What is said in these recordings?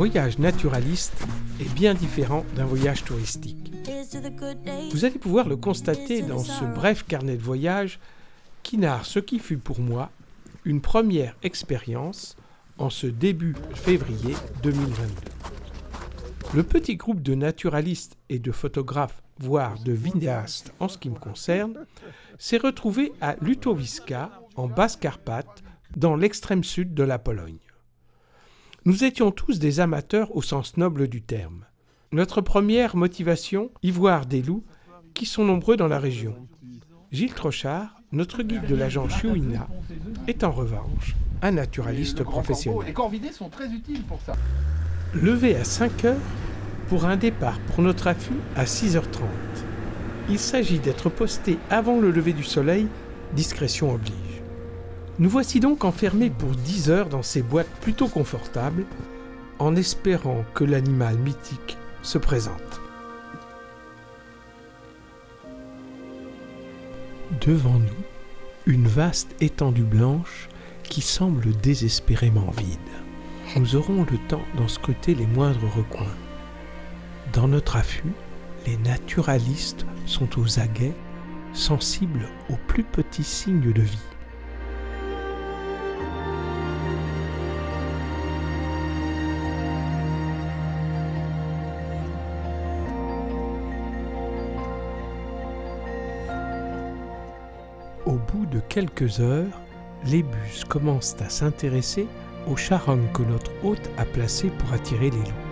voyage naturaliste est bien différent d'un voyage touristique. Vous allez pouvoir le constater dans ce bref carnet de voyage qui narre ce qui fut pour moi une première expérience en ce début février 2022. Le petit groupe de naturalistes et de photographes, voire de vidéastes en ce qui me concerne, s'est retrouvé à Lutowiska, en Basse-Carpathie, dans l'extrême sud de la Pologne. Nous étions tous des amateurs au sens noble du terme. Notre première motivation, y voir des loups qui sont nombreux dans la région. Gilles Trochard, notre guide de l'agence Chouina, est en revanche un naturaliste professionnel. Les corvidés sont très utiles pour ça. Levé à 5 heures pour un départ pour notre affût à 6h30. Il s'agit d'être posté avant le lever du soleil, discrétion oblige. Nous voici donc enfermés pour 10 heures dans ces boîtes plutôt confortables, en espérant que l'animal mythique se présente. Devant nous, une vaste étendue blanche qui semble désespérément vide. Nous aurons le temps d'en scruter les moindres recoins. Dans notre affût, les naturalistes sont aux aguets, sensibles aux plus petits signes de vie. Au bout de quelques heures, les bus commencent à s'intéresser aux charognes que notre hôte a placées pour attirer les loups.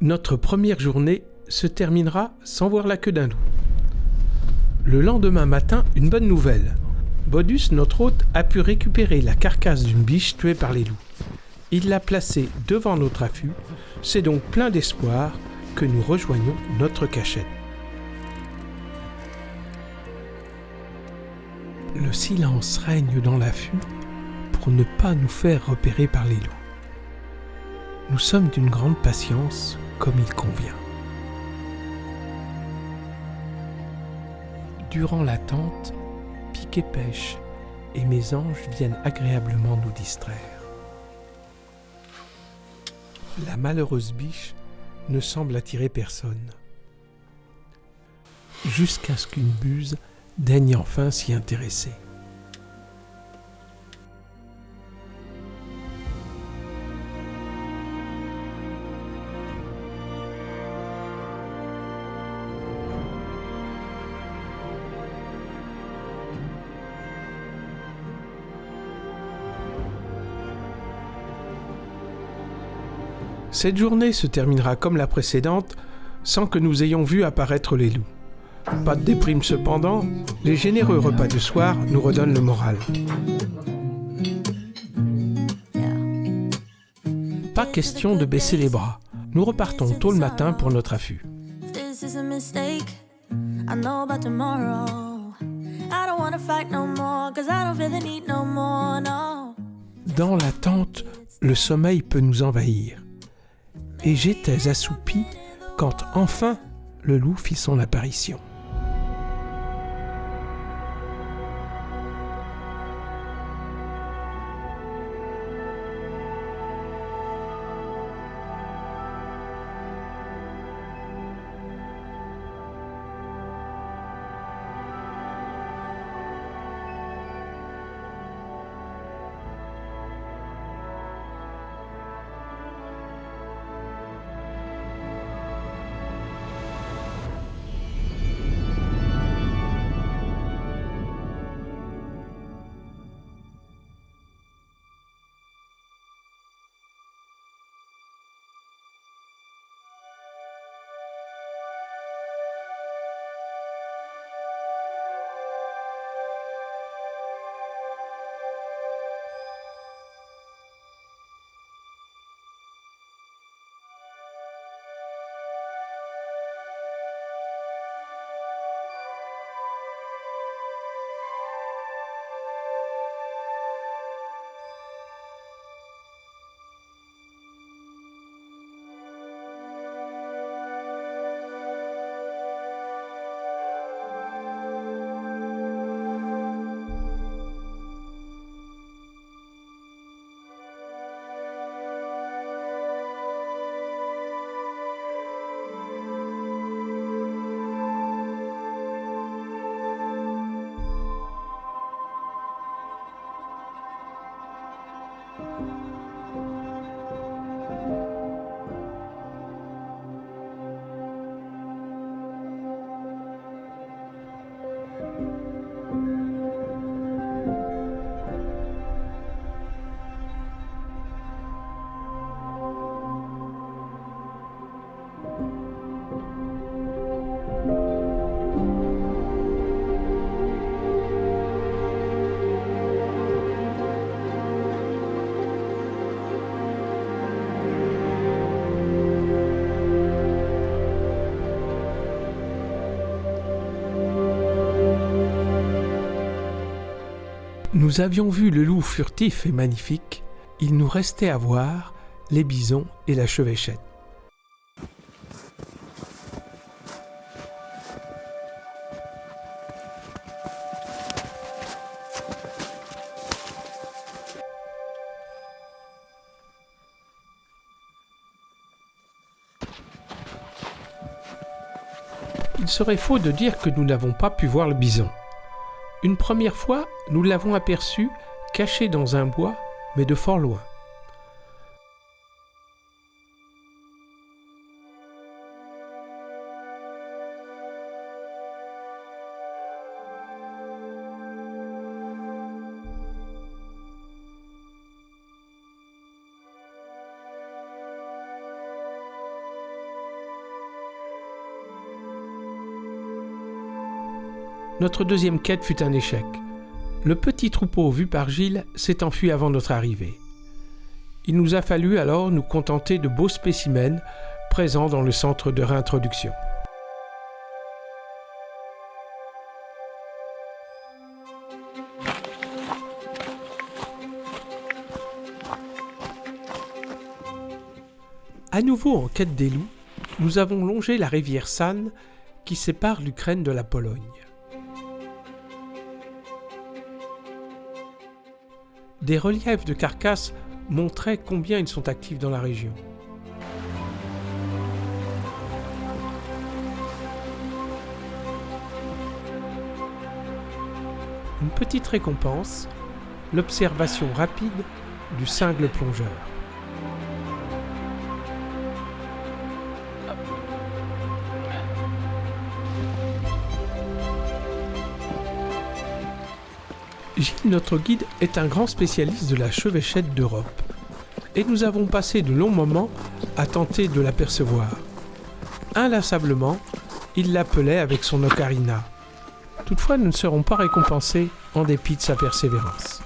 Notre première journée se terminera sans voir la queue d'un loup. Le lendemain matin, une bonne nouvelle. Bodus, notre hôte, a pu récupérer la carcasse d'une biche tuée par les loups. Il l'a placée devant notre affût. C'est donc plein d'espoir que nous rejoignons notre cachette. Le silence règne dans l'affût pour ne pas nous faire repérer par les loups. Nous sommes d'une grande patience, comme il convient. Durant l'attente, pique et pêche et mes anges viennent agréablement nous distraire. La malheureuse biche ne semble attirer personne. Jusqu'à ce qu'une buse daigne enfin s'y intéresser. Cette journée se terminera comme la précédente, sans que nous ayons vu apparaître les loups. Pas de déprime cependant, les généreux repas du soir nous redonnent le moral. Pas question de baisser les bras. Nous repartons tôt le matin pour notre affût. Dans l'attente, le sommeil peut nous envahir. Et j'étais assoupi quand enfin le loup fit son apparition. Nous avions vu le loup furtif et magnifique, il nous restait à voir les bisons et la chevêchette. Il serait faux de dire que nous n'avons pas pu voir le bison. Une première fois, nous l'avons aperçu caché dans un bois, mais de fort loin. Notre deuxième quête fut un échec. Le petit troupeau vu par Gilles s'est enfui avant notre arrivée. Il nous a fallu alors nous contenter de beaux spécimens présents dans le centre de réintroduction. À nouveau en quête des loups, nous avons longé la rivière San qui sépare l'Ukraine de la Pologne. Des reliefs de carcasses montraient combien ils sont actifs dans la région. Une petite récompense, l'observation rapide du cingle plongeur. Gilles, notre guide, est un grand spécialiste de la chevêchette d'Europe. Et nous avons passé de longs moments à tenter de l'apercevoir. Inlassablement, il l'appelait avec son ocarina. Toutefois, nous ne serons pas récompensés en dépit de sa persévérance.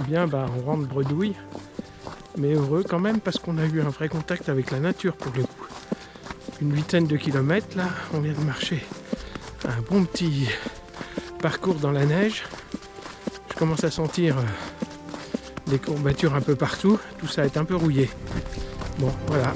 Bien, on rentre bredouille, mais heureux quand même parce qu'on a eu un vrai contact avec la nature pour le coup. Une vingtaine de kilomètres, là, on vient de marcher un bon petit parcours dans la neige. Je commence à sentir des courbatures un peu partout, tout ça est un peu rouillé. Bon, voilà.